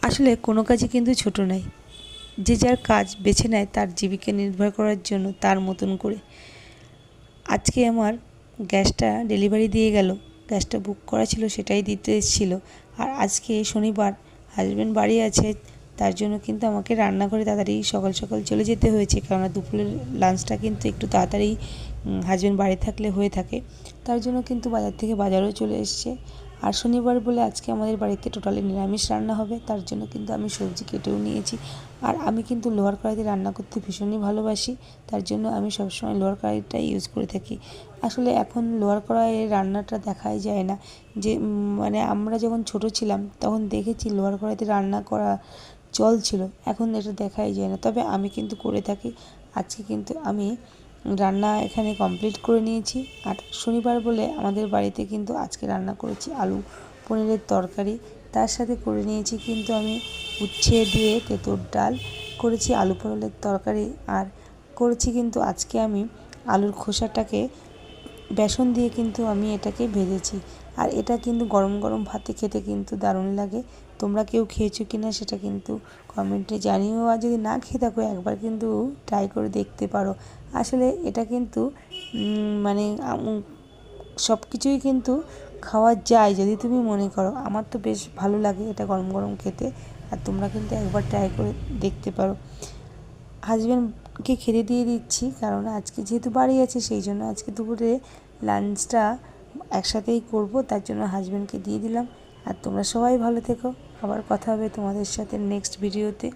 আসলে কোনো কাজই কিন্তু ছোট নয়। যে যার কাজ বেছে নেয় তার জীবিকা নির্ভর করার জন্য তার মতন করে। আজকে আমার গ্যাসটা ডেলিভারি দিয়ে গেল, গ্যাসটা বুক করা ছিল সেটাই দিতে এসেছিলো। আর আজকে শনিবার, হাজব্যান্ড বাড়ি আছে, তার জন্য কিন্তু আমাকে রান্না করে তাড়াতাড়ি সকাল সকাল চলে যেতে হয়েছে, কেননা দুপুরের লাঞ্চটা কিন্তু একটু তাড়াতাড়ি হাজব্যান্ড বাড়ি থাকলে হয়ে থাকে। তার জন্য কিন্তু বাজার থেকে বাজারও চলে এসছে। আর শনিবার বলে আজকে আমাদের বাড়িতে টোটালি নিরামিষ রান্না হবে, তার জন্য কিন্তু আমি সবজি কেটেও নিয়েছি। আর আমি কিন্তু লোহার কড়াইতে রান্না করতে ভীষণই ভালোবাসি, তার জন্য আমি সবসময় লোহার কড়াইটাই ইউজ করে থাকি। আসলে এখন লোহার কড়াইয়ের রান্নাটা দেখাই যায় না। যে মানে আমরা যখন ছোট ছিলাম তখন দেখেছি লোহার কড়াইতে রান্না করা চল ছিল, এখন এটা দেখাই যায় না, তবে আমি কিন্তু করে থাকি। আজকে কিন্তু আমি রান্না এখানে কমপ্লিট করে নিয়েছি। আর শনিবার বলে আমাদের বাড়িতে কিন্তু আজকে রান্না করেছি আলু পনিরের তরকারি, তার সাথে করে নিয়েছি কিন্তু আমি উচ্ছে দিয়ে তেঁতুর ডাল, করেছি আলু পটলের তরকারি, আর করেছি কিন্তু আজকে আমি আলুর খোসাটাকে বেসন দিয়ে কিন্তু আমি এটাকে ভেজেছি। আর এটা কিন্তু গরম গরম ভাতে খেতে কিন্তু দারুণ লাগে। তোমরা কেউ খেয়েছো কি না সেটা কিন্তু কমেন্টে জানিও, আর যদি না খেয়ে থাকো একবার কিন্তু ট্রাই করে দেখতে পারো। আসলে এটা কিন্তু মানে সব কিছুই কিন্তু খাওয়া যায় যদি তুমি মনে করো। আমার তো বেশ ভালো লাগে এটা গরম গরম খেতে, আর তোমরা কিন্তু একবার ট্রাই করে দেখতে পারো। হাজব্যান্ডকে খেতে দিয়ে দিচ্ছি, কারণ আজকে যেহেতু বাড়ি আছে সেই জন্য আজকে দুপুরে লাঞ্চটা একসাথেই করব, তার জন্য হাজব্যান্ডকে দিয়ে দিলাম। আর তোমরা সবাই ভালো থেকো, আবার কথা হবে তোমাদের সাথে নেক্সট ভিডিওতে।